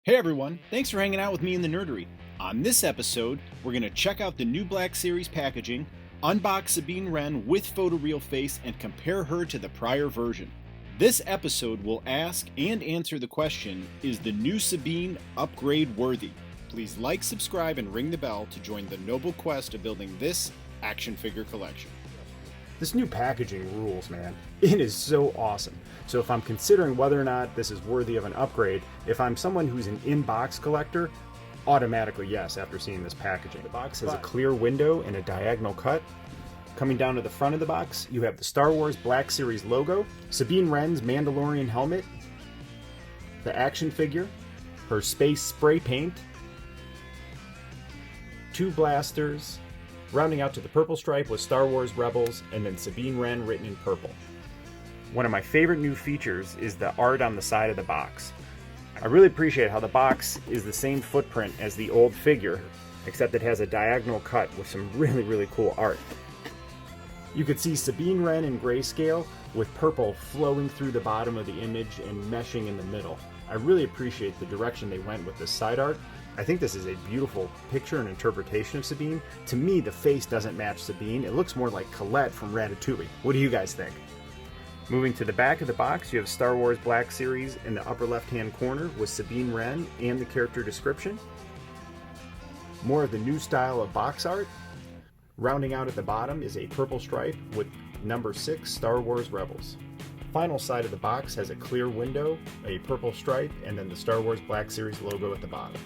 Hey everyone, thanks for hanging out with me in the Nerdery. On this episode, we're going to check out the new Black Series packaging, unbox Sabine Wren with photoreal face, and compare her to the prior version. This episode will ask and answer the question, is the new Sabine Upgrade Worthy? Please like, subscribe, and ring the bell to join the noble quest of building this action figure collection. This new packaging rules, man. It is so awesome. So if I'm considering whether or not this is worthy of an upgrade, if I'm someone who's an in-box collector, automatically yes after seeing this packaging. The box has a clear window and a diagonal cut. Coming down to the front of the box, you have the Star Wars Black Series logo, Sabine Wren's Mandalorian helmet, the action figure, her space spray paint, two blasters, rounding out to the purple stripe with Star Wars Rebels, and then Sabine Wren written in purple. One of my favorite new features is the art on the side of the box. I really appreciate how the box is the same footprint as the old figure, except it has a diagonal cut with some really cool art. You could see Sabine Wren in grayscale with purple flowing through the bottom of the image and meshing in the middle. I really appreciate the direction they went with this side art. I think this is a beautiful picture and interpretation of Sabine. To me, the face doesn't match Sabine. It looks more like Colette from Ratatouille. What do you guys think? Moving to the back of the box, you have Star Wars Black Series in the upper left-hand corner with Sabine Wren and the character description. More of the new style of box art. Rounding out at the bottom is a purple stripe with number 6 Star Wars Rebels. Final side of the box has a clear window, a purple stripe, and then the Star Wars Black Series logo at the bottom.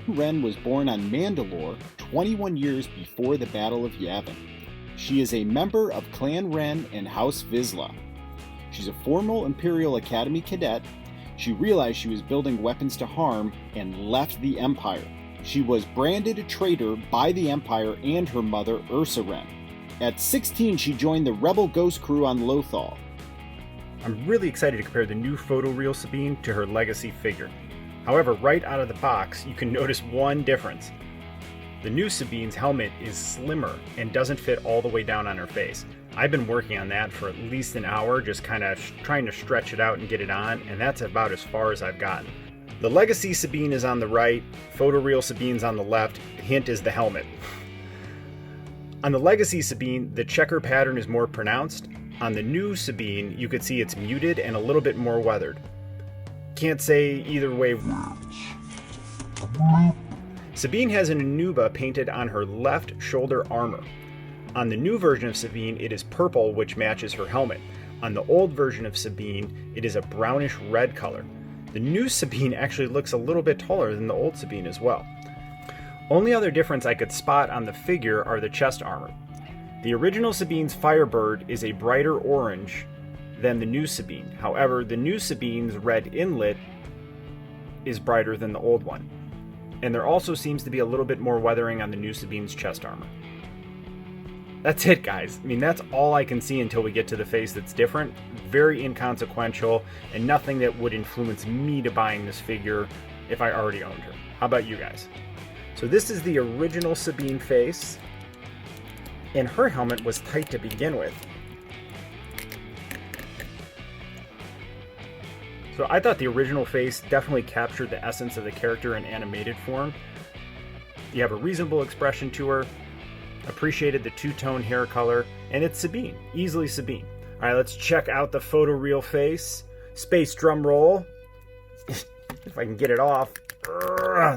Wren was born on Mandalore 21 years before the Battle of Yavin. She is a member of Clan Wren and House Vizsla. She's a former Imperial Academy cadet. She realized she was building weapons to harm and left the Empire. She was branded a traitor by the Empire and her mother, Ursa Wren. At 16, she joined the Rebel Ghost Crew on Lothal. I'm really excited to compare the new photoreal Sabine to her legacy figure. However, right out of the box, you can notice one difference. The new Sabine's helmet is slimmer and doesn't fit all the way down on her face. I've been working on that for at least an hour, just kind of trying to stretch it out and get it on, and that's about as far as I've gotten. The Legacy Sabine is on the right, photoreal Sabine's on the left, hint is the helmet. On the Legacy Sabine, the checker pattern is more pronounced. On the new Sabine, you could see it's muted and a little bit more weathered. Can't say either way. Sabine has an Anuba painted on her left shoulder armor. On the new version of Sabine, it is purple, which matches her helmet. On the old version of Sabine, it is a brownish red color. The new Sabine actually looks a little bit taller than the old Sabine as well. Only other difference I could spot on the figure are the chest armor. The original Sabine's Firebird is a brighter orange than the new Sabine. However, the new Sabine's red inlet is brighter than the old one. And there also seems to be a little bit more weathering on the new Sabine's chest armor. That's it, guys. I mean, that's all I can see until we get to the face that's different. Very inconsequential, and nothing that would influence me to buying this figure if I already owned her. How about you guys? So this is the original Sabine face, and her helmet was tight to begin with. So I thought the original face definitely captured the essence of the character in animated form. You have a reasonable expression to her, appreciated the two-tone hair color, and it's Sabine, easily Sabine. All right, let's check out the photoreal face. Space drum roll. If I can get it off.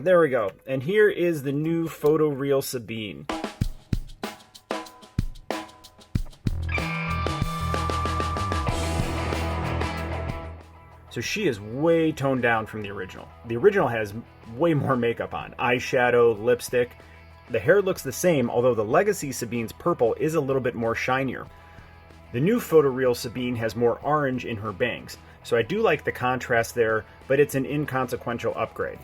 There we go. And here is the new photoreal Sabine. So she is way toned down from the original. The original has way more makeup on. Eyeshadow, lipstick. The hair looks the same, although the Legacy Sabine's purple is a little bit more shinier. The new photoreal Sabine has more orange in her bangs. So I do like the contrast there, but it's an inconsequential upgrade.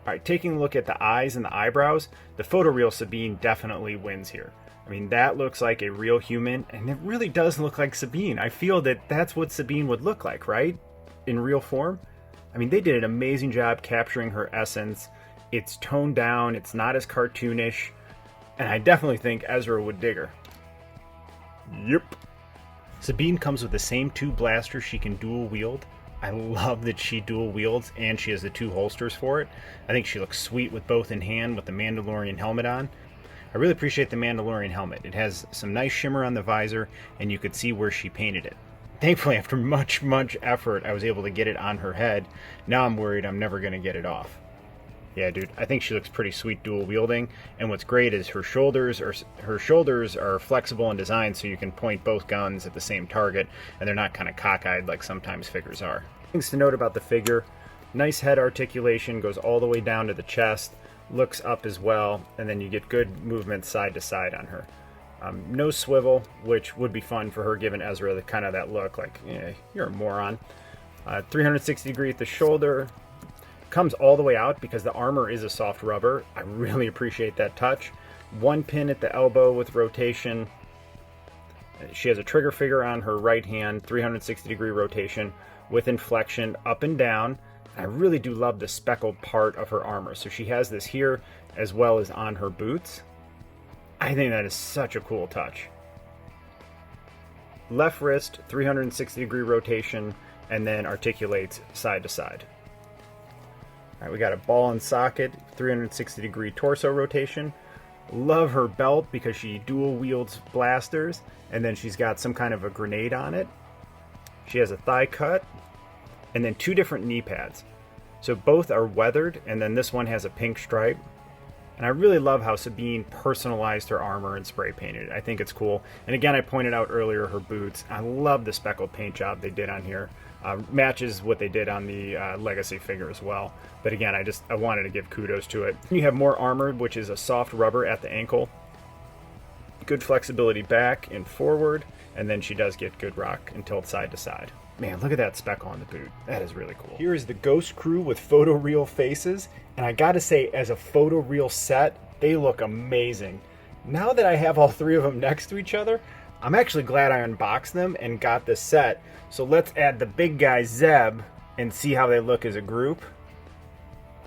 Alright, taking a look at the eyes and the eyebrows, the photoreal Sabine definitely wins here. I mean, that looks like a real human, and it really does look like Sabine. I feel that that's what Sabine would look like, right? In real form. I mean, they did an amazing job capturing her essence. It's toned down, it's not as cartoonish, and I definitely think Ezra would dig her. Yep. Sabine comes with the same 2 blasters she can dual wield. I love that she dual wields and she has the 2 holsters for it. I think she looks sweet with both in hand with the Mandalorian helmet on. I really appreciate the Mandalorian helmet. It has some nice shimmer on the visor and you could see where she painted it. Thankfully, after much effort, I was able to get it on her head. Now I'm worried I'm never going to get it off. Yeah, dude, I think she looks pretty sweet dual wielding, and what's great is her shoulders are flexible in design, so you can point both guns at the same target, and they're not kind of cockeyed like sometimes figures are. Things to note about the figure: nice head articulation, goes all the way down to the chest, looks up as well, and then you get good movement side to side on her. No swivel, which would be fun for her, given Ezra the kind of that look like, yeah, you're a moron. 360 degree at the shoulder. Comes all the way out because the armor is a soft rubber. I really appreciate that touch. 1 pin at the elbow with rotation. She has a trigger finger on her right hand, 360 degree rotation with inflection up and down. I really do love the speckled part of her armor. So she has this here as well as on her boots. I think that is such a cool touch. Left wrist, 360 degree rotation, and then articulates side to side. All right, we got a ball and socket, 360 degree torso rotation. Love her belt because she dual wields blasters, and then she's got some kind of a grenade on it. She has a thigh cut, and then 2 different knee pads. So both are weathered, and then this one has a pink stripe. And I really love how Sabine personalized her armor and spray painted it. I think it's cool. And again, I pointed out earlier her boots. I love the speckled paint job they did on here. Matches what they did on the Legacy figure as well. But again, I wanted to give kudos to it. You have more armor, which is a soft rubber at the ankle. Good flexibility back and forward. And then she does get good rock and tilt side to side. Man, look at that speckle on the boot. That is really cool. Here is the Ghost Crew with photoreal faces. And I gotta say, as a photoreal set, they look amazing. Now that I have all 3 of them next to each other, I'm actually glad I unboxed them and got this set. So let's add the big guy Zeb and see how they look as a group.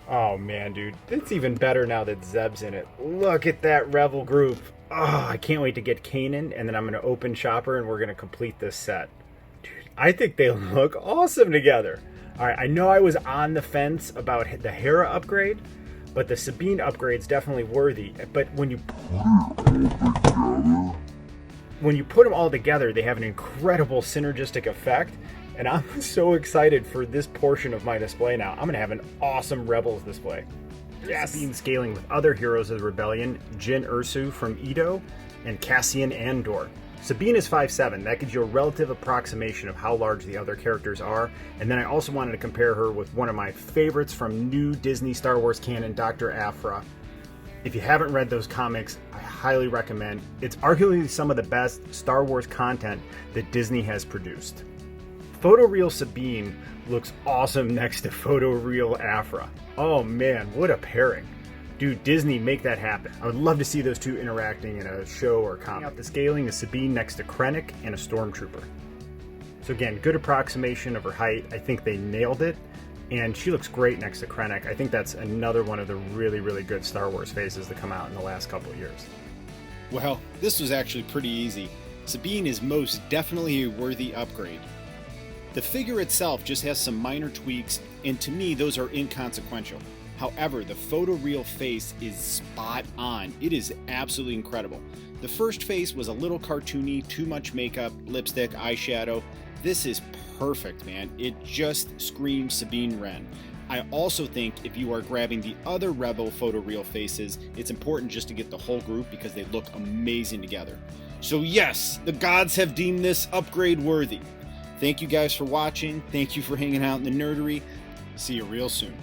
Oh man, dude, it's even better now that Zeb's in it. Look at that Rebel group. Oh, I can't wait to get Kanan, and then I'm gonna open Chopper and we're gonna complete this set. Dude, I think they look awesome together. All right, I know I was on the fence about the Hera upgrade, but the Sabine upgrade's definitely worthy. But when you put them all together, they have an incredible synergistic effect, and I'm so excited for this portion of my display now. I'm going to have an awesome Rebels display. Yes! Sabine scaling with other heroes of the Rebellion, Jyn Erso from Edo, and Cassian Andor. Sabine is 5'7". That gives you a relative approximation of how large the other characters are. And then I also wanted to compare her with one of my favorites from new Disney Star Wars canon, Dr. Aphra. If you haven't read those comics, I highly recommend. It's arguably some of the best Star Wars content that Disney has produced. Photoreal Sabine looks awesome next to Photoreal Aphra. Oh man, what a pairing. Dude, Disney, make that happen. I would love to see those 2 interacting in a show or comic. Out the scaling is Sabine next to Krennic and a Stormtrooper. So again, good approximation of her height. I think they nailed it. And she looks great next to Krennic. I think that's another one of the really, really good Star Wars faces that come out in the last couple of years. Well, this was actually pretty easy. Sabine is most definitely a worthy upgrade. The figure itself just has some minor tweaks, and to me, those are inconsequential. However, the photoreal face is spot on. It is absolutely incredible. The first face was a little cartoony, too much makeup, lipstick, eyeshadow. This is perfect, man. It just screams Sabine Wren. I also think if you are grabbing the other Rebel photoreal faces, it's important just to get the whole group because they look amazing together. So yes, the gods have deemed this upgrade worthy. Thank you guys for watching. Thank you for hanging out in the Nerdery. See you real soon.